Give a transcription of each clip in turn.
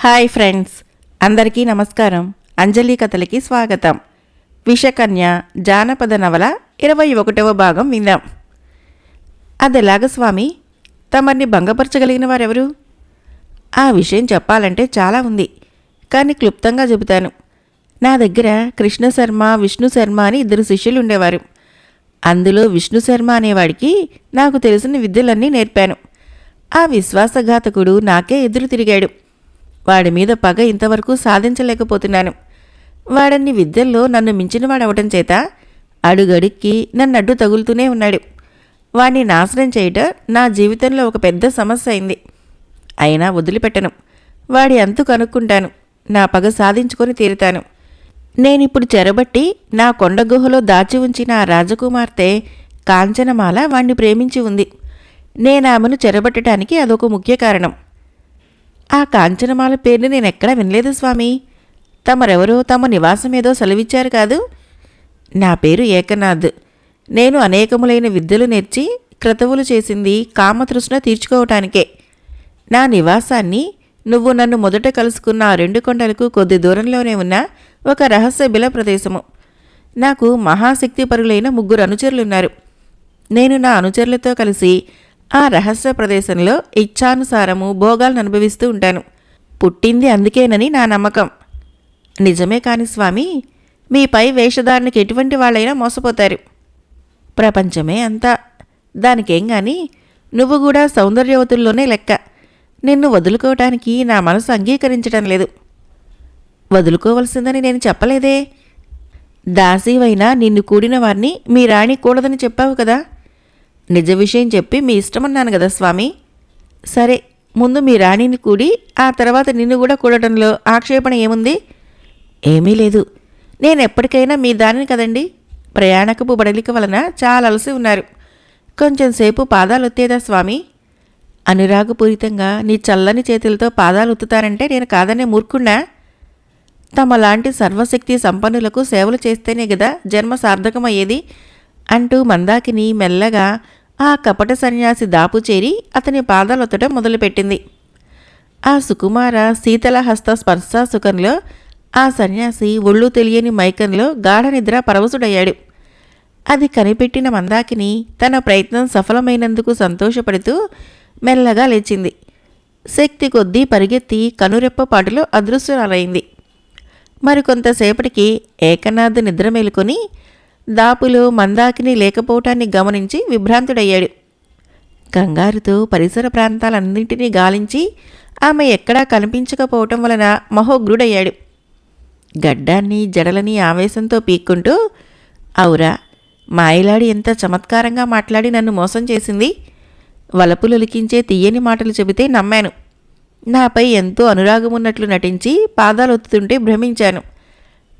Hi friends, అందరికీ నమస్కారం. అంజలి కథలకి స్వాగతం. విషకన్య జానపద నవల 21వ భాగం విందాం. అదెలాగ స్వామి? తమర్ని భంగపరచగలిగిన వారెవరు? ఆ విషయం చెప్పాలంటే చాలా ఉంది, కానీ క్లుప్తంగా చెబుతాను. నా దగ్గర కృష్ణశర్మ, విష్ణు శర్మ అని 2 శిష్యులు ఉండేవారు. అందులో విష్ణు శర్మ అనేవాడికి నాకు తెలిసిన విద్యలన్నీ నేర్పాను. ఆ విశ్వాసఘాతకుడు నాకే ఎదురు తిరిగాడు. వాడి మీద పగ ఇంతవరకు సాధించలేకపోతున్నాను. వాడన్ని విద్యల్లో నన్ను మించినవాడవటం చేత అడుగడుక్కి నన్నడ్డు తగులుతూనే ఉన్నాడు. వాడిని నాశనం చేయటం నా జీవితంలో ఒక పెద్ద సమస్య అయింది. అయినా వదిలిపెట్టను. వాడి అంతు కనుక్కుంటాను. నా పగ సాధించుకొని తీరుతాను. నేనిప్పుడు చెరబట్టి నా కొండ గుహలో దాచి ఉంచిన ఆ రాజకుమార్తె కాంచనమాల వాణ్ణి ప్రేమించి ఉంది. నేనామెను చెరబట్టడానికి అదొక ముఖ్య కారణం. ఆ కాంచనమాల పేరుని నేనెక్కడా వినలేదు స్వామి. తమరెవరో తమ నివాసమేదో సెలవిచ్చారు కాదు. నా పేరు ఏకనాథ్. నేను అనేకములైన విద్యలు నేర్చి క్రతువులు చేసింది కామతృష్ణ తీర్చుకోవటానికే. నా నివాసాన్ని నువ్వు నన్ను మొదట కలుసుకున్న ఆ 2 కొండలకు కొద్ది దూరంలోనే ఉన్న ఒక రహస్య బిల ప్రదేశము. నాకు మహాశక్తిపరులైన 3 అనుచరులున్నారు. నేను నా అనుచరులతో కలిసి ఆ రహస్య ప్రదేశంలో ఇచ్ఛానుసారము భోగాలను అనుభవిస్తూ ఉంటాను. పుట్టింది అందుకేనని నా నమ్మకం. నిజమే కాని స్వామి, మీపై వేషధారణకి ఎటువంటి వాళ్ళైనా మోసపోతారు. ప్రపంచమే అంతా. దానికేం గాని నువ్వు కూడా సౌందర్యవతుల్లోనే లెక్క. నిన్ను వదులుకోవటానికి నా మనసు అంగీకరించటం లేదు. వదులుకోవలసిందని నేను చెప్పలేదే. దాసీవైనా నిన్ను కూడిన వారిని మీ రాణి కూడదని చెప్పావు కదా. నిజ విషయం చెప్పి మీ ఇష్టమన్నాను కదా స్వామి. సరే, ముందు మీ రాణిని కూడి ఆ తర్వాత నిన్ను కూడా కూడటంలో ఆక్షేపణ ఏముంది? ఏమీ లేదు. నేనెప్పటికైనా మీ దానిని కదండి. ప్రయాణకపు బడలిక వలన చాలా అలసి ఉన్నారు. కొంచెంసేపు పాదాలు ఒత్తేదా స్వామి? అనురాగపూరితంగా నీ చల్లని చేతులతో పాదాలు ఒత్తుతానంటే నేను కాదనే మూర్ఖుణ్ణా? తమలాంటి సర్వశక్తి సంపన్నులకు సేవలు చేస్తేనే గదా జన్మ సార్థకమయ్యేది అంటూ మందాకిని మెల్లగా ఆ కపట సన్యాసి దాపు చేరి అతని పాదాలొత్తడం మొదలుపెట్టింది. ఆ సుకుమార శీతల హస్త స్పర్శ సుఖంలో ఆ సన్యాసి ఒళ్ళు తెలియని మైకంలో గాఢ నిద్ర పరవశుడయ్యాడు. అది కనిపెట్టిన మందాకిని తన ప్రయత్నం సఫలమైనందుకు సంతోషపడుతూ మెల్లగా లేచింది. శక్తి కొద్దీ పరిగెత్తి కనురెప్పపాటులో అదృశ్యురాలైంది. మరికొంతసేపటికి ఏకనాథ్ నిద్ర మేలుకొని దాపులో మందాకిని లేకపోవటాన్ని గమనించి విభ్రాంతుడయ్యాడు. కంగారుతో పరిసర ప్రాంతాలన్నింటినీ గాలించి ఆమె ఎక్కడా కనిపించకపోవటం వలన మహోగ్రుడయ్యాడు. గడ్డాన్ని జడలని ఆవేశంతో పీక్కుంటూ, అవురా, మాయలాడి ఎంత చమత్కారంగా మాట్లాడి నన్ను మోసం చేసింది. వలపులొలికించే తీయని మాటలు చెబితే నమ్మాను. నాపై ఎంతో అనురాగమున్నట్లు నటించి పాదాలొత్తుతుంటే భ్రమించాను.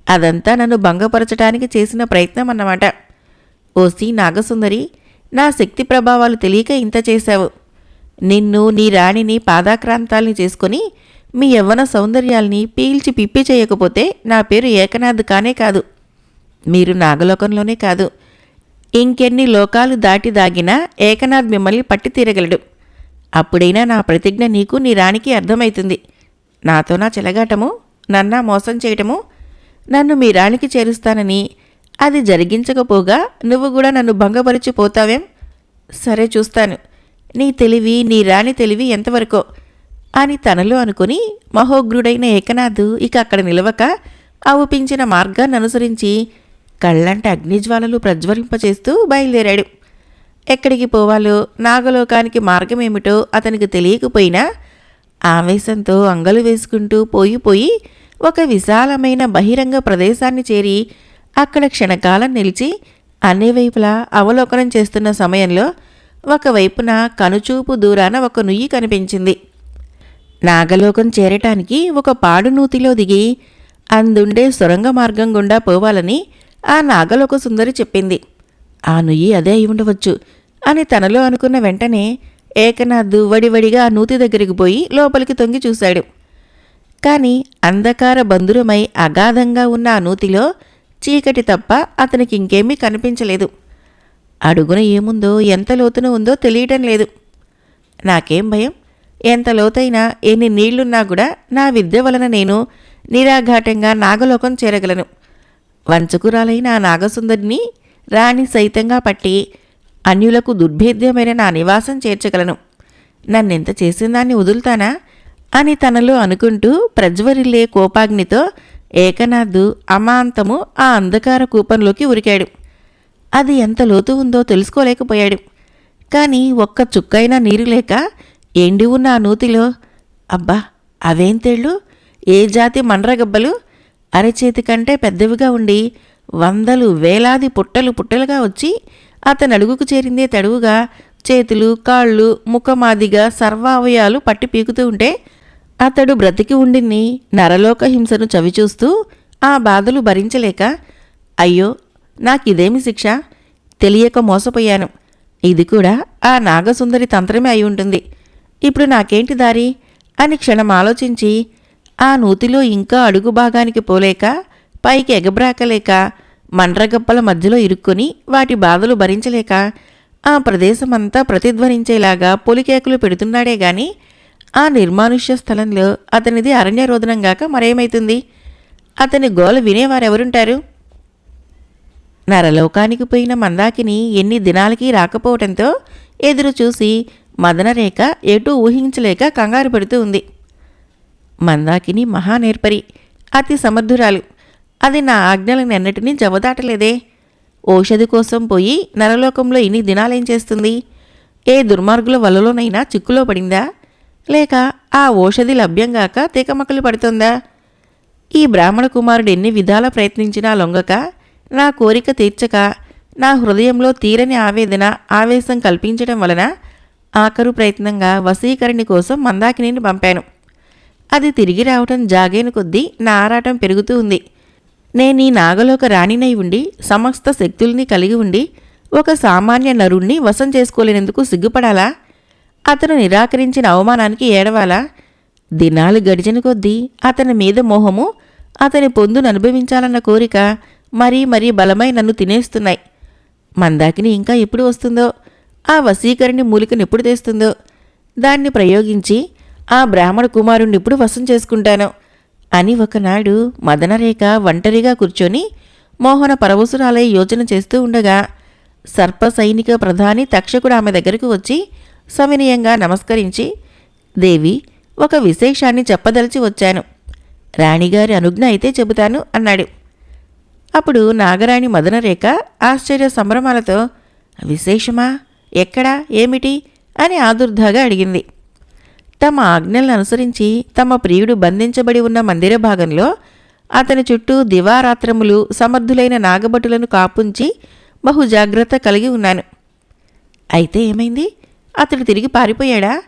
అదంతా నన్ను భంగపరచటానికి చేసిన ప్రయత్నం అన్నమాట. ఓసి నాగసుందరి, నా శక్తి ప్రభావాలు తెలియక ఇంత చేశావు. నిన్ను, నీ రాణిని పాదాక్రాంతాల్ని చేసుకుని మీ యవ్వన సౌందర్యాల్ని పీల్చి పిప్పి చేయకపోతే నా పేరు ఏకనాథ్ కానే కాదు. మీరు నాగలోకంలోనే కాదు, ఇంకెన్ని లోకాలు దాటి దాగినా ఏకనాథ్ మిమ్మల్ని పట్టి తీరగలడు. అప్పుడైనా నా ప్రతిజ్ఞ నీకు, నీ రాణికి అర్థమవుతుంది. నాతో నా చెలగాటము, నన్నా మోసం చేయటము, నన్ను మీ రాణికి చేరుస్తానని, అది జరిగించకపోగా నువ్వు కూడా నన్ను భంగపరిచిపోతావేం? సరే, చూస్తాను నీ తెలివి, నీ రాణి తెలివి ఎంతవరకో అని తనలో అనుకుని మహోగ్రుడైన ఏకనాథ్ ఇక అక్కడ నిలవక అవుపించిన మార్గాన్ని అనుసరించి కళ్ళంట అగ్నిజ్వాలలు ప్రజ్వరింపచేస్తూ బయలుదేరాడు. ఎక్కడికి పోవాలో, నాగలోకానికి మార్గమేమిటో అతనికి తెలియకపోయినా ఆవేశంతో అంగలు వేసుకుంటూ పోయి ఒక విశాలమైన బహిరంగ ప్రదేశాన్ని చేరి అక్కడ క్షణకాలం నిలిచి అన్ని వైపులా అవలోకనం చేస్తున్న సమయంలో ఒకవైపున కనుచూపు దూరాన ఒక నుయ్యి కనిపించింది. నాగలోకం చేరటానికి ఒక పాడు నూతిలో దిగి అందుండే సొరంగ మార్గం గుండా పోవాలని ఆ నాగలోక సుందరి చెప్పింది. ఆ నుయ్యి అదే అయి ఉండవచ్చు అని తనలో అనుకున్న వెంటనే ఏకనాథ్ వడివడిగా ఆ నూతి దగ్గరికి పోయి లోపలికి తొంగి చూశాడు. కాని అంధకార బంధురమై అగాధంగా ఉన్న ఆ నూతిలో చీకటి తప్ప అతనికి ఇంకేమీ కనిపించలేదు. అడుగున ఏముందో, ఎంత లోతున ఉందో తెలియటం లేదు. నాకేం భయం, ఎంత లోతైనా ఎన్ని నీళ్లున్నా కూడా నా విద్య వలన నేను నిరాఘాటంగా నాగలోకం చేరగలను. వంచకురాలైన ఆ నాగసుందరిని రాణి సైతంగా పట్టి అన్యులకు దుర్భేద్యమైన నా నివాసం చేర్చగలను. నన్నెంత చేసిందాన్ని వదులుతానా అని తనలో అనుకుంటూ ప్రజ్వరిల్లే కోపాగ్నితో ఏకనాథు అమాంతము ఆ అంధకార కూపంలోకి ఉరికాడు. అది ఎంత లోతు ఉందో తెలుసుకోలేకపోయాడు. కానీ ఒక్క చుక్కైనా నీరు లేక ఎండి ఉన్న ఆ నూతిలో అబ్బా అవేం తేళ్ళు, ఏ జాతి మండ్రగబ్బలు, అరచేతి కంటే పెద్దవిగా ఉండి వందలు వేలాది పుట్టలు పుట్టలుగా వచ్చి అతని అడుగుకు చేరిందే తడువుగా చేతులు కాళ్ళు ముఖమాదిగా సర్వావయాలు పట్టి పీకుతూ ఉంటే అతడు బ్రతికి ఉండిని నరలోక హింసను చవిచూస్తూ ఆ బాధలు భరించలేక అయ్యో నాకిదేమి శిక్ష, తెలియక మోసపోయాను. ఇది కూడా ఆ నాగసుందరి తంత్రమే అయి ఉంటుంది. ఇప్పుడు నాకేంటి దారి అని క్షణం ఆలోచించి ఆ నూతిలో ఇంకా అడుగు భాగానికి పోలేక పైకి ఎగబ్రాకలేక మండ్రగప్పల మధ్యలో ఇరుక్కొని వాటి బాధలు భరించలేక ఆ ప్రదేశమంతా ప్రతిధ్వనించేలాగా పొలికేకులు పెడుతున్నాడే గాని ఆ నిర్మానుష్య స్థలంలో అతనిది అరణ్యరోదనంగాక మరేమైతుంది? అతని గోల వినేవారెవరుంటారు? నరలోకానికి పోయిన మందాకిని ఎన్ని దినాలకి రాకపోవటంతో ఎదురు చూసి మదనరేఖ ఎటూ ఊహించలేక కంగారు పెడుతూ ఉంది. మందాకిని మహానేర్పరి, అతి సమర్థురాలు. అది నా ఆజ్ఞలనెన్నటినీ జవదాటలేదే. ఔషధి కోసం పోయి నరలోకంలో ఇన్ని దినాలేం చేస్తుంది? ఏ దుర్మార్గుల వలలోనైనా చిక్కులో పడిందా? లేక ఆ ఔషధి లభ్యంగాక తికమకలు పడుతుందా? ఈ బ్రాహ్మణ కుమారుడు ఎన్ని విధాల ప్రయత్నించినా లొంగక, నా కోరిక తీర్చక, నా హృదయంలో తీరని ఆవేదన ఆవేశం కల్పించడం వలన ఆఖరు ప్రయత్నంగా వశీకరణి కోసం మందాకినిని పంపాను. అది తిరిగి రావటం జాగేను కొద్దీ నా ఆరాటం పెరుగుతూ ఉంది. నేనీ నాగలోక రాణినై ఉండి సమస్త శక్తుల్ని కలిగి ఉండి ఒక సామాన్య నరుణ్ణి వశం చేసుకోలేనందుకు సిగ్గుపడాలా? అతను నిరాకరించిన అవమానానికి ఏడవాలా? దినాలు గడిచిన కొద్దీ అతని మీద మోహము, అతని పొందును అనుభవించాలన్న కోరిక మరీ మరీ బలమై నన్ను తినేస్తున్నాయి. మందాకిని ఇంకా ఎప్పుడు వస్తుందో, ఆ వశీకరణి మూలికనెప్పుడు తెస్తుందో, దాన్ని ప్రయోగించి ఆ బ్రాహ్మణ కుమారుణ్ణి ఇప్పుడు వశం చేసుకుంటాను అని ఒకనాడు మదనరేఖ ఒంటరిగా కూర్చొని మోహన పరవశురాలై యోచన చేస్తూ ఉండగా సర్ప సైనిక ప్రధాని తక్షకుడు ఆమె దగ్గరకు వచ్చి సవినయంగా నమస్కరించి, దేవి, ఒక విశేషాన్ని చెప్పదలిచి వచ్చాను. రాణిగారి అనుజ్ఞ అయితే చెబుతాను అన్నాడు. అప్పుడు నాగరాణి మదనరేఖ ఆశ్చర్య సంభ్రమాలతో, విశేషమా? ఎక్కడా? ఏమిటి? అని ఆదుర్దాగా అడిగింది. తమ ఆజ్ఞలను అనుసరించి తమ ప్రియుడు బంధించబడి ఉన్న మందిర భాగంలో అతని చుట్టూ దివారాత్రములు సమర్థులైన నాగభటులను కాపుంచి బహుజాగ్రత్త కలిగి ఉన్నాను. అయితే ఏమైంది? అతడు తిరిగి పారిపోయాడా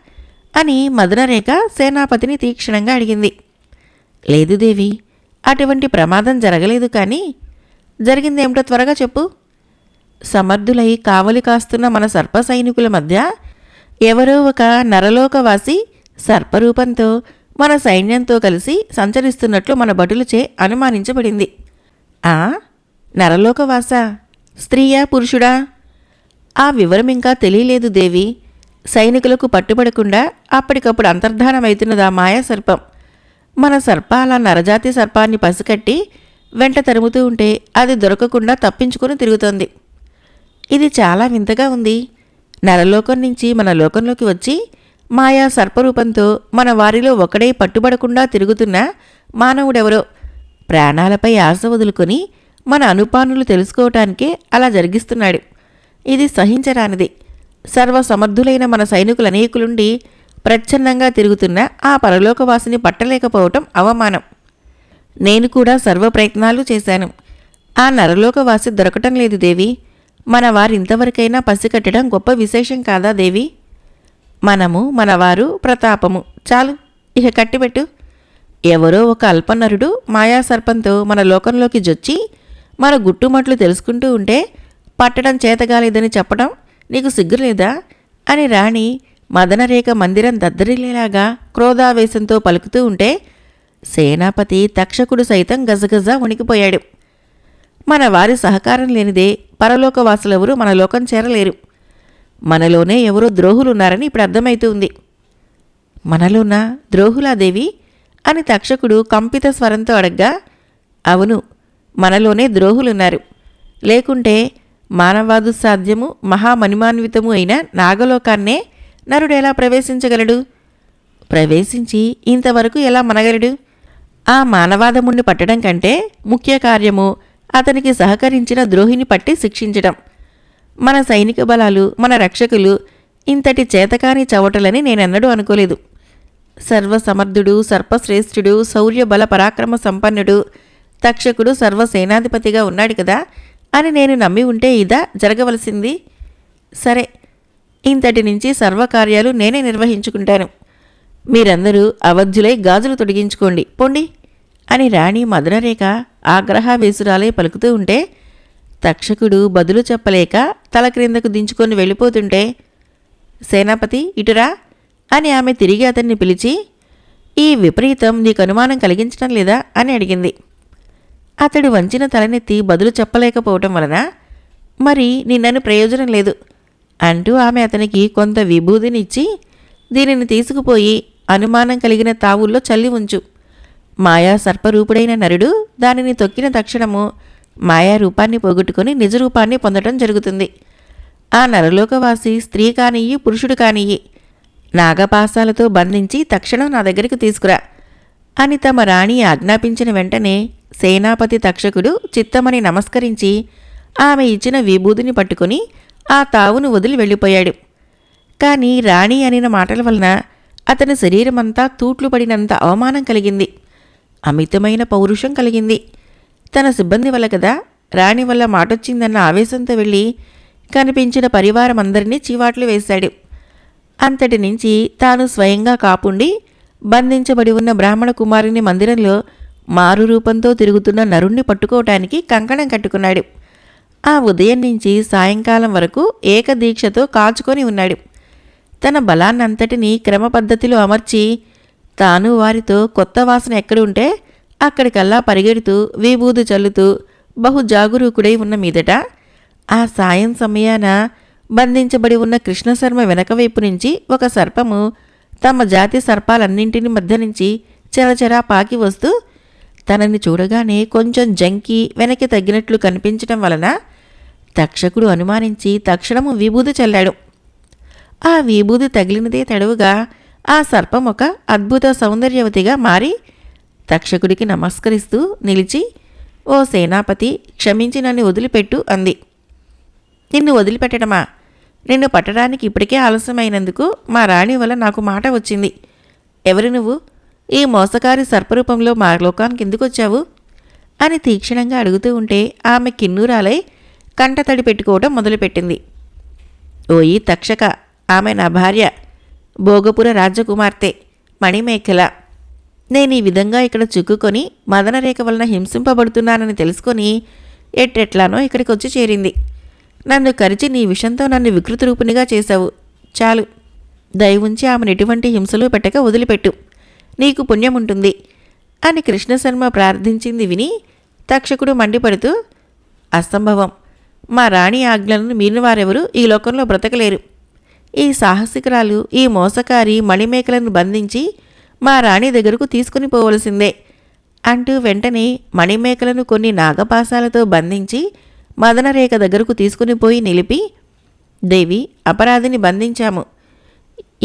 అని మదనరేఖ సేనాపతిని తీక్షణంగా అడిగింది. లేదు దేవి, అటువంటి ప్రమాదం జరగలేదు. కానీ జరిగిందేమిటో త్వరగా చెప్పు. సమర్థులై కావలి కాస్తున్న మన సర్ప సైనికుల మధ్య ఎవరో ఒక నరలోకవాసి సర్పరూపంతో మన సైన్యంతో కలిసి సంచరిస్తున్నట్లు మన భటులచే అనుమానించబడింది. ఆ నరలోకవాస స్త్రీయా పురుషుడా? ఆ వివరం ఇంకా తెలియలేదు దేవి. సైనికులకు పట్టుబడకుండా అప్పటికప్పుడు అంతర్ధానమవుతున్నదా మాయా సర్పం. మన సర్ప అలా నరజాతి సర్పాన్ని పసికట్టి వెంట తరుముతూ ఉంటే అది దొరకకుండా తప్పించుకొని తిరుగుతోంది. ఇది చాలా వింతగా ఉంది. నరలోకం నుంచి మన లోకంలోకి వచ్చి మాయా సర్పరూపంతో మన వారిలో ఒకడే పట్టుబడకుండా తిరుగుతున్న మానవుడెవరో ప్రాణాలపై ఆశ వదులుకొని మన అనుపానులు తెలుసుకోవటానికే అలా జరిగిస్తున్నాడు. ఇది సహించరానిది. సర్వసమర్థులైన మన సైనికులు అనేకులుండి ప్రచ్ఛన్నంగా తిరుగుతున్న ఆ పరలోకవాసిని పట్టలేకపోవటం అవమానం. నేను కూడా సర్వ ప్రయత్నాలు చేశాను. ఆ నరలోకవాసి దొరకటం లేదు దేవి. మన వారింతవరకైనా పసికట్టడం గొప్ప విశేషం కాదా దేవి? మనము, మనవారు, ప్రతాపము చాలు, ఇక కట్టిపెట్టు. ఎవరో ఒక అల్పనరుడు మాయాసర్పంతో మన లోకంలోకి జొచ్చి మన గుట్టుమట్లు తెలుసుకుంటూ ఉంటే పట్టడం చేతగాలేదని చెప్పడం నీకు సిగ్గులేదా అని రాణి మదనరేఖ మందిరం దద్దరిల్లేలాగా క్రోధావేశంతో పలుకుతూ ఉంటే సేనాపతి తక్షకుడు సైతం గజగజ వణికిపోయాడు. మన వారి సహకారం లేనిదే పరలోకవాసులెవరూ మన లోకం చేరలేరు. మనలోనే ఎవరో ద్రోహులున్నారని ఇప్పుడు అర్థమవుతుంది. మనలోనా ద్రోహులాదేవి అని తక్షకుడు కంపిత స్వరంతో అడగ్గా, అవును, మనలోనే ద్రోహులున్నారు. లేకుంటే మానవాదు సాధ్యము మహామణిమాన్వితము అయిన నాగలోకాన్నే నరుడెలా ప్రవేశించగలడు? ప్రవేశించి ఇంతవరకు ఎలా మనగలడు? ఆ మానవాదముణ్ణి పట్టడం కంటే ముఖ్య కార్యము అతనికి సహకరించిన ద్రోహిని పట్టి శిక్షించడం. మన సైనిక బలాలు, మన రక్షకులు ఇంతటి చేతకాని చవటలని నేనెన్నడూ అనుకోలేదు. సర్వసమర్థుడు, సర్పశ్రేష్ఠుడు, శౌర్య బల పరాక్రమ సంపన్నుడు తక్షకుడు సర్వసేనాధిపతిగా ఉన్నాడు కదా అని నేను నమ్మి ఉంటే ఇదా జరగవలసింది? సరే, ఇంతటి నుంచి సర్వకార్యాలు నేనే నిర్వహించుకుంటాను. మీరందరూ అవధ్యులై గాజులు తొడిగించుకోండి, పొండి అని రాణి మదనరేఖ ఆగ్రహావేశురాలై పలుకుతూ ఉంటే తక్షకుడు బదులు చెప్పలేక తల క్రిందకు దించుకొని వెళ్ళిపోతుంటే, సేనాపతి ఇటురా అని ఆమె తిరిగి అతన్ని పిలిచి, ఈ విపరీతం నీకు అనుమానం కలిగించడం లేదా అని అడిగింది. అతడు వంచిన తలనెత్తి బదులు చెప్పలేకపోవటం వలన, మరి నిన్నను ప్రయోజనం లేదు అంటూ ఆమె అతనికి కొంత విభూదినిచ్చి, దీనిని తీసుకుపోయి అనుమానం కలిగిన తావుల్లో చల్లి ఉంచు. మాయా సర్పరూపుడైన నరుడు దానిని తొక్కిన తక్షణము మాయా రూపాన్ని పోగొట్టుకుని నిజరూపాన్ని పొందటం జరుగుతుంది. ఆ నరలోకవాసి స్త్రీ కానియ్యి, పురుషుడు కానియ్యి నాగపాసాలతో బంధించి తక్షణం నా దగ్గరికి తీసుకురా అని తమ రాణి ఆజ్ఞాపించిన వెంటనే సేనాపతి తక్షకుడు చిత్తమని నమస్కరించి ఆమె ఇచ్చిన విభూదిని పట్టుకుని ఆ తావును వదిలి వెళ్ళిపోయాడు. కాని రాణి అనిన మాటల వలన అతని శరీరమంతా తూట్లు పడినంత అవమానం కలిగింది. అమితమైన పౌరుషం కలిగింది. తన సిబ్బంది వల్ల కదా రాణి వల్ల మాటొచ్చిందన్న ఆవేశంతో వెళ్ళి కనిపించిన పరివారమందరినీ చీవాట్లు వేశాడు. అంతటి నుంచి తాను స్వయంగా కాపుండి బంధించబడి ఉన్న బ్రాహ్మణ కుమారుని మందిరంలో మారు రూపంతో తిరుగుతున్న నరుణ్ణి పట్టుకోవటానికి కంకణం కట్టుకున్నాడు. ఆ ఉదయం నుంచి సాయంకాలం వరకు ఏకదీక్షతో కాచుకొని ఉన్నాడు. తన బలాన్నంతటినీ క్రమపద్ధతిలో అమర్చి తాను వారితో కొత్త వాసన ఎక్కడుంటే అక్కడికల్లా పరిగెడుతూ విభూది చల్లుతూ బహు జాగరూకుడై ఉన్న మీదట ఆ సాయం సమయాన బంధించబడి ఉన్న కృష్ణశర్మ వెనకవైపు నుంచి ఒక సర్పము తమ జాతి సర్పాలన్నింటిని మధ్య నుంచి చెరచెరా పాకి వస్తూ తనని చూడగానే కొంచెం జంకి వెనక్కి తగ్గినట్లు కనిపించటం వలన తక్షకుడు అనుమానించి తక్షణము విభూది చల్లాడు. ఆ విభూది తగిలినదే తడవుగా ఆ సర్పం ఒక అద్భుత సౌందర్యవతిగా మారి తక్షకుడికి నమస్కరిస్తూ నిలిచి, ఓ సేనాపతి, క్షమించి నన్ను వదిలిపెట్టు అంది. నిన్ను వదిలిపెట్టడమా? నిన్ను పట్టడానికి ఇప్పటికే ఆలస్యమైనందుకు మా రాణి వల్ల నాకు మాట వచ్చింది. ఎవరు నువ్వు? ఈ మోసకారి సర్పరూపంలో మా లోకానికి ఎందుకు వచ్చావు అని తీక్షణంగా అడుగుతూ ఉంటే ఆమె కిన్నూరాలై కంటతడి పెట్టుకోవడం మొదలుపెట్టింది. ఓయి తక్షక, ఆమె నా భార్య, భోగపుర రాజకుమార్తె మణిమేఖల. నేను ఈ విధంగా ఇక్కడ చిక్కుకొని మదనరేఖ వలన హింసింపబడుతున్నానని తెలుసుకొని ఎట్టెట్లానో ఇక్కడికి వచ్చి చేరింది. నన్ను కరిచి నీ విషంతో నన్ను వికృత రూపునిగా చేశావు. చాలు, దయవుంచి ఆమెను ఎటువంటి హింసలు పెట్టక వదిలిపెట్టు, నీకు పుణ్యం ఉంటుంది అని కృష్ణశర్మ ప్రార్థించింది విని తక్షకుడు మండిపడుతూ, అసంభవం, మా రాణి ఆజ్ఞలను మీరిన వారెవరూ ఈ లోకంలో బ్రతకలేరు. ఈ సాహసికురాలు, ఈ మోసకారి మణిమేకలను బంధించి మా రాణి దగ్గరకు తీసుకుని పోవలసిందే అంటూ వెంటనే మణిమేకలను కొన్ని నాగపాసాలతో బంధించి మదనరేఖ దగ్గరకు తీసుకుని పోయి నిలిపి, దేవి, అపరాధిని బంధించాము.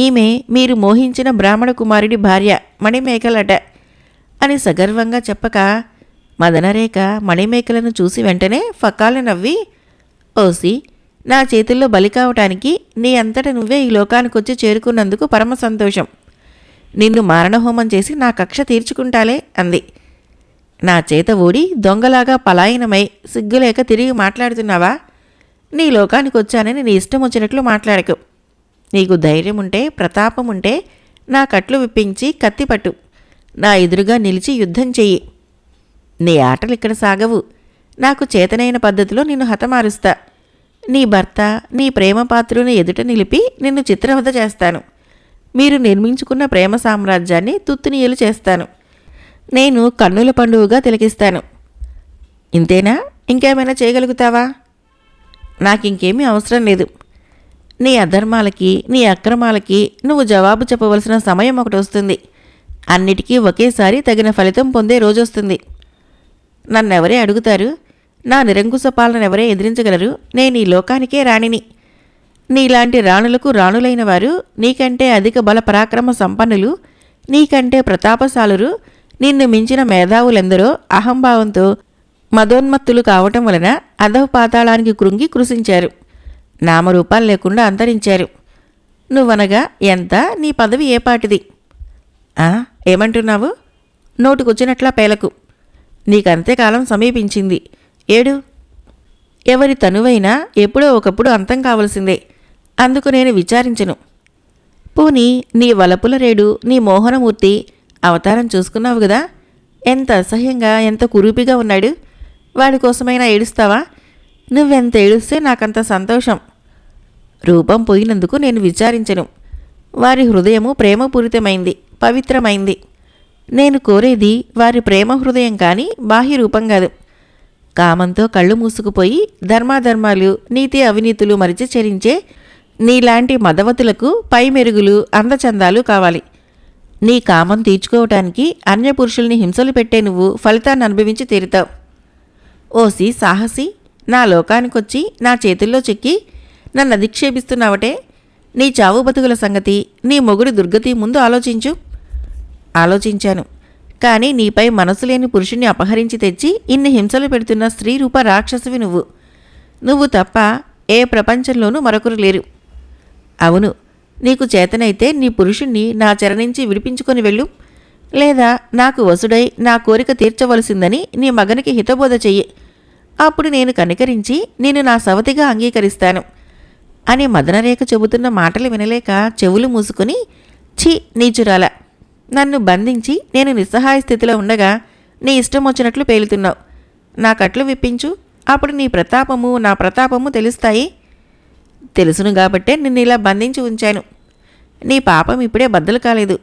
ఈమె మీరు మోహించిన బ్రాహ్మణ కుమారుడి భార్య మణిమేకలట అని సగర్వంగా చెప్పక మదనరేఖ మణిమేకలను చూసి వెంటనే ఫకాలు నవ్వి, ఓసి, నా చేతుల్లో బలి కావటానికి నీ అంతట నువ్వే ఈ లోకానికొచ్చి చేరుకున్నందుకు పరమ సంతోషం. నిన్ను మారణహోమం చేసి నా కక్ష తీర్చుకుంటాలే అంది. నా చేత ఓడి దొంగలాగా పలాయనమై సిగ్గులేక తిరిగి మాట్లాడుతున్నావా? నీ లోకానికొచ్చానని నీ ఇష్టం వచ్చినట్లు మాట్లాడకు. నీకు ధైర్యం ఉంటే, ప్రతాపం ఉంటే నా కట్లు విప్పించి కత్తిపట్టు, నా ఎదురుగా నిలిచి యుద్ధం చెయ్యి. నీ ఆటలు ఇక్కడ సాగవు. నాకు చేతనైన పద్ధతిలో నిన్ను హతమారుస్తా. నీ భర్త, నీ ప్రేమపాత్రుని ఎదుట నిలిపి నిన్ను చిత్రవధ చేస్తాను. మీరు నిర్మించుకున్న ప్రేమ సామ్రాజ్యాన్ని తుత్తునియలు చేస్తాను. నేను కన్నుల పండుగగా తిలకిస్తాను. ఇంతేనా? ఇంకేమైనా చేయగలుగుతావా? నాకింకేమీ అవసరం లేదు. నీ అధర్మాలకి, నీ అక్రమాలకి నువ్వు జవాబు చెప్పవలసిన సమయం ఒకటి వస్తుంది. అన్నిటికీ ఒకేసారి తగిన ఫలితం పొందే రోజొస్తుంది. నన్నెవరే అడుగుతారు? నా నిరంకుశ పాలన ఎవరే ఎదిరించగలరు? నేను ఈ లోకానికే రాణిని. నీలాంటి రాణులకు రాణులైన వారు, నీకంటే అధిక బల పరాక్రమ సంపన్నులు, నీకంటే ప్రతాపశాలురు, నిన్ను మించిన మేధావులెందరో అహంభావంతో మదోన్మత్తులు కావటం వలన అధఃపాతాళానికి కృంగి కృశించారు. నామరూపాలు లేకుండా అంతరించారు. నువ్వనగా ఎంత? నీ పదవి ఏపాటిది? ఏమంటున్నావు? నోటుకొచ్చినట్లా పేలకు. నీకంతేకాలం సమీపించింది. ఏడు. ఎవరి తనువైనా ఎప్పుడో ఒకప్పుడు అంతం కావలసిందే. అందుకు నేను విచారించను. పోనీ నీ వలపుల రేడు, నీ మోహనమూర్తి అవతారం చూసుకున్నావు గదా? ఎంత అసహ్యంగా, ఎంత కురూపిగా ఉన్నాడు. వాడి కోసమైనా ఏడుస్తావా? నువ్వెంత ఏడుస్తే నాకంత సంతోషం. రూపం పోయినందుకు నేను విచారించను. వారి హృదయము ప్రేమపూరితమైంది, పవిత్రమైంది. నేను కోరేది వారి ప్రేమ హృదయం కానీ బాహ్య రూపం కాదు. కామంతో కళ్ళు మూసుకుపోయి ధర్మాధర్మాలు, నీతి అవినీతులు మరిచి చరించే నీలాంటి మదవతులకు పై మెరుగులు, అందచందాలు కావాలి. నీ కామం తీర్చుకోవటానికి అన్యపురుషుల్ని హింసలు పెట్టే నువ్వు ఫలితాన్ని అనుభవించి తీరుతావు. ఓసి సాహసి, నా లోకానికొచ్చి నా చేతుల్లో చిక్కి నన్ను అధిక్షేపిస్తున్నావటే? నీ చావు బతుకుల సంగతి, నీ మొగుడి దుర్గతి ముందు ఆలోచించు. ఆలోచించాను. కానీ నీపై మనసు లేని పురుషుణ్ణి అపహరించి తెచ్చి ఇన్ని హింసలు పెడుతున్న స్త్రీరూప రాక్షసివి నువ్వు. నువ్వు తప్ప ఏ ప్రపంచంలోనూ మరొకరు లేరు. అవును, నీకు చేతనైతే నీ పురుషుణ్ణి నా చెర నుంచి విడిపించుకొని వెళ్ళు. లేదా నాకు వసుడై నా కోరిక తీర్చవలసిందని నీ మగనికి హితబోధ చెయ్యి. అప్పుడు నేను కనికరించి నిన్ను నా సవతిగా అంగీకరిస్తాను అని మదనరేఖ చెబుతున్న మాటలు వినలేక చెవులు మూసుకుని, ఛీ నీచురాల, నన్ను బంధించి నేను నిస్సహాయ స్థితిలో ఉండగా నీ ఇష్టం వచ్చినట్లు పేలుతున్నావు. నా కట్లు విప్పించు. అప్పుడు నీ ప్రతాపము నా ప్రతాపము తెలుస్తాయి. తెలుసును కాబట్టే నిన్ను ఇలా బంధించి ఉంచాను. నీ పాపం ఇప్పుడే బద్దలు కాలేదు.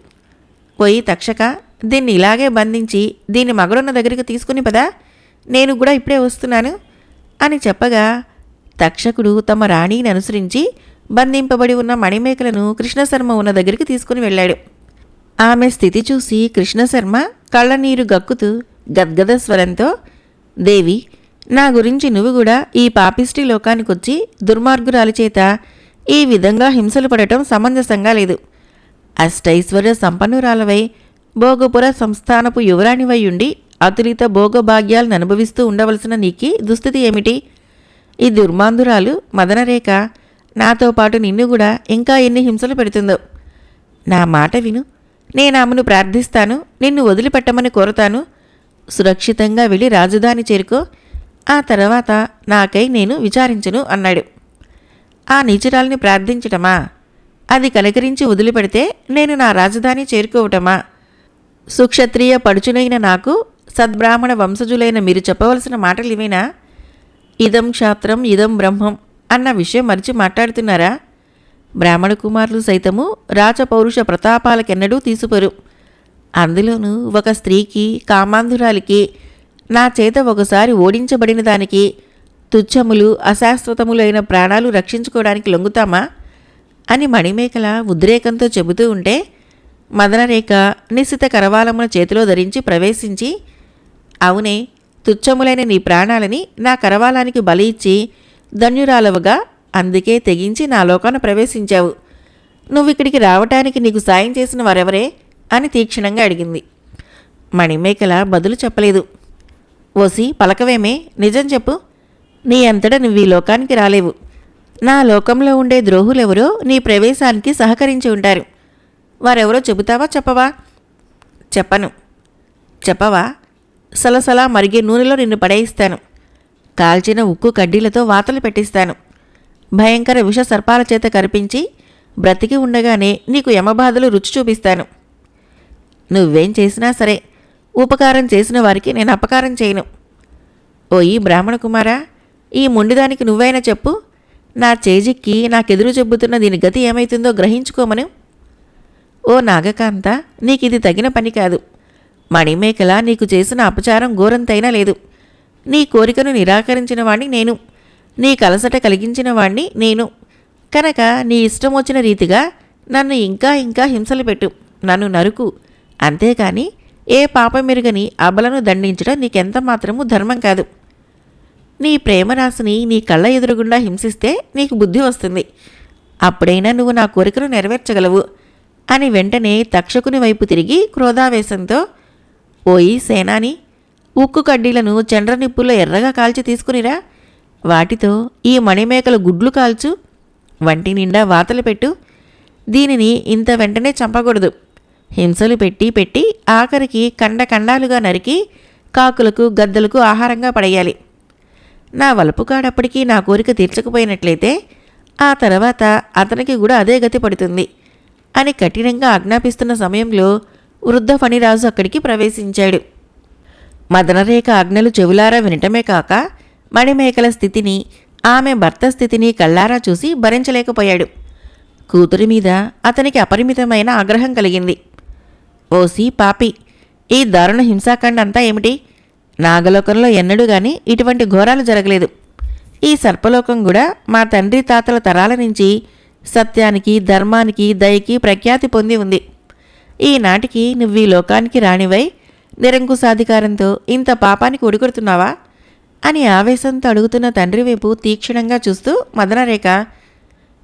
పోయి తక్షక, దీన్ని ఇలాగే బంధించి దీని మగడున్న దగ్గరికి తీసుకుని పదా, నేను కూడా ఇప్పుడే వస్తున్నాను అని చెప్పగా తక్షకుడు తమ రాణిని అనుసరించి బంధింపబడి ఉన్న మణిమేకలను కృష్ణశర్మ ఉన్న దగ్గరికి తీసుకుని వెళ్ళాడు. ఆమె స్థితి చూసి కృష్ణశర్మ కళ్ళనీరు గక్కుతూ గద్గద స్వరంతో, దేవి, నా గురించి నువ్వు కూడా ఈ పాపిష్టి లోకానికొచ్చి దుర్మార్గురాలి చేత ఈ విధంగా హింసలు పడటం సమంజసంగా లేదు. అష్టైశ్వర్య సంపన్నురాలవై భోగపుర సంస్థానపు యువరాణివై ఉండి అతులిత భోగభాగ్యాలను అనుభవిస్తూ ఉండవలసిన నీకి దుస్థితి ఏమిటి? ఈ దుర్మాంధురాలు మదనరేఖ నాతో పాటు నిన్ను కూడా ఇంకా ఎన్ని హింసలు పెడుతుందో. నా మాట విను. నేను ఆమెను ప్రార్థిస్తాను, నిన్ను వదిలిపెట్టమని కోరుతాను. సురక్షితంగా వెళ్ళి రాజధాని చేరుకో. ఆ తర్వాత నాకై నేను విచారించను అన్నాడు. ఆ నీచురాల్ని ప్రార్థించటమా? అది కలకరించి వదిలిపెడితే నేను నా రాజధాని చేరుకోవటమా? సుక్షత్రియ పడుచునైన నాకు సద్బ్రాహ్మణ వంశజులైన మీరు చెప్పవలసిన మాటలు ఇవేనా? ఇదం క్షాత్రం ఇదం బ్రహ్మం అన్న విషయం మరిచి మాట్లాడుతున్నారా? బ్రాహ్మణ కుమారులు సైతము రాజపౌరుష ప్రతాపాలకెన్నడూ తీసిపోరు. అందులోనూ ఒక స్త్రీకి, కామాంధురాలికి, నా చేత ఒకసారి ఓడించబడిన దానికి తుచ్చములు అశాశ్వతములైన ప్రాణాలు రక్షించుకోవడానికి లొంగుతామా అని మణిమేకల ఉద్రేకంతో చెబుతూ ఉంటే మదనరేఖ నిశ్చిత కరవాలమున చేతిలో ధరించి ప్రవేశించి, అవునే, తుచ్చములైన నీ ప్రాణాలని నా కరవాలానికి బలి ఇచ్చి ధన్యురాలవుగా అందుకే తెగించి నా లోకాన ప్రవేశించావు. నువ్విక్కడికి రావటానికి నీకు సాయం చేసిన వారెవరే అని తీక్షణంగా అడిగింది. మణిమేకల బదులు చెప్పలేదు. ఓసి పలకవేమే, నిజం చెప్పు. నీ అంతటా నువ్వు ఈ లోకానికి రాలేవు. నా లోకంలో ఉండే ద్రోహులెవరో నీ ప్రవేశానికి సహకరించి ఉంటారు. వారెవరో చెబుతావా, చెప్పవా? చెప్పను. చెప్పవా? సలసలా మరిగే నూనెలో నిన్ను పడేయిస్తాను. కాల్చిన ఉక్కు కడ్డీలతో వాతలు పెట్టిస్తాను. భయంకర విష సర్పాల చేత కరిపించి బ్రతికి ఉండగానే నీకు యమబాధలు రుచి చూపిస్తాను. నువ్వేం చేసినా సరే ఉపకారం చేసిన వారికి నేను అపకారం చేయను. ఓయి బ్రాహ్మణ కుమారా, ఈ మొండిదానికి నువ్వైనా చెప్పు. నా చేజిక్కి నాకెదురు చెబుతున్న దీని గతి ఏమైతుందో గ్రహించుకోమను. ఓ నాగకాంత, నీకిది తగిన పని కాదు. మణిమేకల నీకు చేసిన అపచారం ఘోరంతైనా లేదు. నీ కోరికను నిరాకరించిన వాణ్ణి నేను, నీ కలసట కలిగించిన వాణ్ణి నేను. కనుక నీ ఇష్టం వచ్చిన రీతిగా నన్ను ఇంకా ఇంకా హింసలు పెట్టు, నన్ను నరుకు, అంతేకాని ఏ పాపమెరుగని అబలను దండించడం నీకెంత మాత్రమూ ధర్మం కాదు. నీ ప్రేమరాశిని నీ కళ్ళ ఎదురుగుండా హింసిస్తే నీకు బుద్ధి వస్తుంది. అప్పుడైనా నువ్వు నా కోరికను నెరవేర్చగలవు అని వెంటనే తక్షకుని వైపు తిరిగి క్రోధావేశంతో, ఓయి సేనాని, ఉక్కు కడ్డీలను చండ్రనిప్పుల్లో ఎర్రగా కాల్చి తీసుకునిరా, వాటితో ఈ మణిమేకల గుడ్లు కాల్చు, వంటి నిండా వాతలు పెట్టు, దీనిని ఇంత వెంటనే చంపకూడదు, హింసలు పెట్టి పెట్టి ఆఖరికి ఖండాలుగా నరికి కాకులకు గద్దలకు ఆహారంగా పడేయాలి. నా వలపుకాడప్పటికీ నా కోరిక తీర్చకపోయినట్లయితే ఆ తర్వాత అతనికి కూడా అదే గతి పడుతుంది అని కఠినంగా ఆజ్ఞాపిస్తున్న సమయంలో వృద్ధ ఫణిరాజు అక్కడికి ప్రవేశించాడు. మదనరేఖ ఆజ్ఞలు చెవులారా వినటమే కాక మణిమేకల స్థితిని, ఆమె భర్త స్థితిని కళ్ళారా చూసి భరించలేకపోయాడు. కూతురి మీద అతనికి అపరిమితమైన ఆగ్రహం కలిగింది. ఓసి పాపి, ఈ దారుణ హింసాకాండ అంతా ఏమిటి? నాగలోకంలో ఎన్నడూ గాని ఇటువంటి ఘోరాలు జరగలేదు. ఈ సర్పలోకం కూడా మా తండ్రి తాతల తరాల నుంచి సత్యానికి, ధర్మానికి, దయకి ప్రఖ్యాతి పొంది ఉంది. ఈనాటికి నువ్వీ లోకానికి రాణివై నిరంకుశాధికారంతో ఇంత పాపానికి ఒడిగొడుతున్నావా అని ఆవేశంతో అడుగుతున్న తండ్రి వైపు తీక్షణంగా చూస్తూ మదనరేఖ,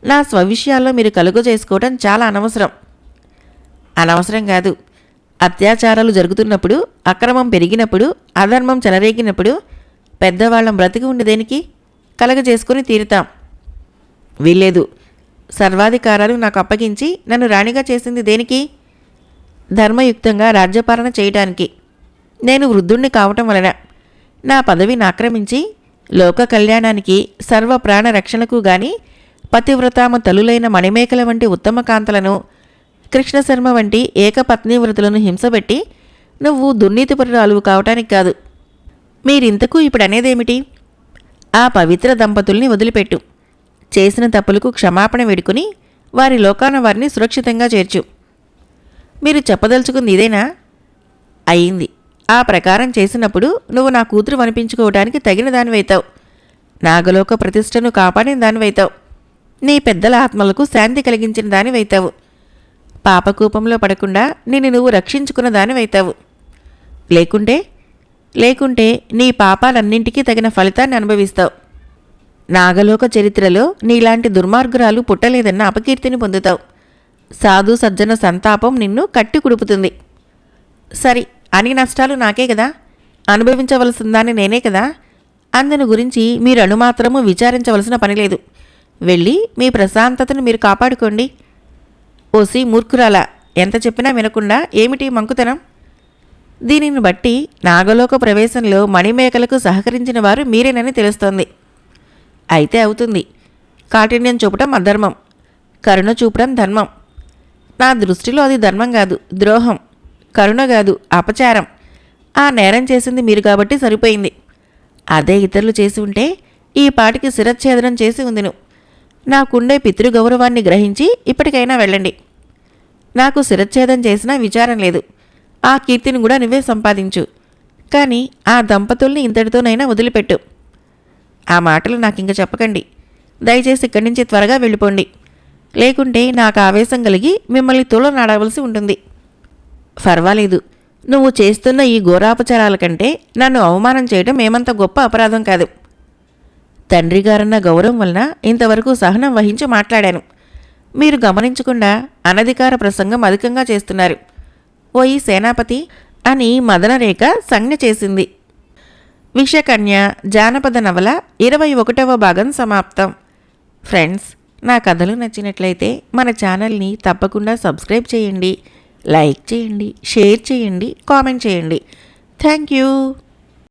నా స్వవిషయాల్లో మీరు కలుగు చేసుకోవడం చాలా అనవసరం. అనవసరం కాదు, అత్యాచారాలు జరుగుతున్నప్పుడు, అక్రమం పెరిగినప్పుడు, అధర్మం చెలరేగినప్పుడు పెద్దవాళ్ళం బ్రతికి ఉండి దేనికి? కలగజేసుకుని తీరుతాం. వీల్లేదు, సర్వాధికారాలు నాకు అప్పగించి నన్ను రాణిగా చేసింది దేనికి? ధర్మయుక్తంగా రాజ్యపాలన చేయటానికి. నేను వృద్ధుణ్ణి కావటం వలన నా పదవిని ఆక్రమించి లోక కళ్యాణానికి, సర్వ ప్రాణ రక్షణకు గాని పతివ్రతామ తల్లులైన మణిమేకల వంటి ఉత్తమ కాంతలను, కృష్ణశర్మ వంటి ఏకపత్నీవ్రతులను హింసబెట్టి నువ్వు దుర్నీతిపరురాలు కావటానికి కాదు. మీరింతకు ఇప్పుడు అనేదేమిటి? ఆ పవిత్ర దంపతుల్ని వదిలిపెట్టు, చేసిన తప్పులకు క్షమాపణ వేడుకుని వారి లోకాన వారిని సురక్షితంగా చేర్చు. మీరు చెప్పదలుచుకుంది ఇదేనా? అయింది. ఆ ప్రకారం చేసినప్పుడు నువ్వు నా కూతురు అనిపించుకోవడానికి తగిన దానివైతావు, నాగలోక ప్రతిష్టను కాపాడిన దానివైతావు, నీ పెద్దల ఆత్మలకు శాంతి కలిగించిన దానివైతావు, పాపకూపంలో పడకుండా నిన్ను నువ్వు రక్షించుకున్న దానివైతావు. లేకుంటే నీ పాపాలన్నింటికీ తగిన ఫలితాన్ని అనుభవిస్తావు. నాగలోక చరిత్రలో నీలాంటి దుర్మార్గురాలు పుట్టలేదన్న అపకీర్తిని పొందుతావు. సాధు సజ్జన సంతాపం నిన్ను కట్టి కుడుపుతుంది. సరి, అన్ని నష్టాలు నాకే కదా, అనుభవించవలసిందాన్ని నేనే కదా. అందుని గురించి మీరు అణుమాత్రము విచారించవలసిన పనిలేదు. వెళ్ళి మీ ప్రశాంతతను మీరు కాపాడుకోండి. ఓసి మూర్ఖురాలా, ఎంత చెప్పినా వినకుండా ఏమిటి మంకుతనం? దీనిని బట్టి నాగలోక ప్రవేశంలో మణిమేకలకు సహకరించిన వారు మీరేనని తెలుస్తోంది. అయితే అవుతుంది. కాఠిన్యం చూపటం అధర్మం, కరుణ చూపడం ధర్మం. నా దృష్టిలో అది ధర్మం కాదు, ద్రోహం. కరుణ కాదు, అపచారం. ఆ నేరం చేసింది మీరు కాబట్టి సరిపోయింది. అదే ఇతరులు చేసి ఉంటే ఈ పాటికి శిరచ్ఛేదనం చేసి ఉందిను. నాకుండే పితృగౌరవాన్ని గ్రహించి ఇప్పటికైనా వెళ్ళండి. నాకు శిరచ్ఛేదం చేసినా విచారం లేదు. ఆ కీర్తిని కూడా నువ్వే సంపాదించు. కానీ ఆ దంపతుల్ని ఇంతటితోనైనా వదిలిపెట్టు. ఆ మాటలు నాకింక చెప్పకండి. దయచేసి ఇక్కడి నుంచి త్వరగా వెళ్ళిపోండి. లేకుంటే నాకు ఆవేశం కలిగి మిమ్మల్ని తోలనాడవలసి ఉంటుంది. పర్వాలేదు, నువ్వు చేస్తున్న ఈ ఘోరాపచారాల కంటే నన్ను అవమానం చేయడం ఏమంత గొప్ప అపరాధం కాదు. తండ్రిగారన్న గౌరవం వలన ఇంతవరకు సహనం వహించి మాట్లాడాను. మీరు గమనించకుండా అనధికార ప్రసంగం అధికంగా చేస్తున్నారు. ఓయి సేనాపతి అని మదనరేఖ సంజ్ఞ చేసింది. విషకన్య జానపద నవల 21వ భాగం సమాప్తం. ఫ్రెండ్స్, నా కథలు నచ్చినట్లయితే మన ఛానల్ని తప్పకుండా సబ్స్క్రైబ్ చేయండి, లైక్ చేయండి, షేర్ చేయండి, కామెంట్ చేయండి. Thank you.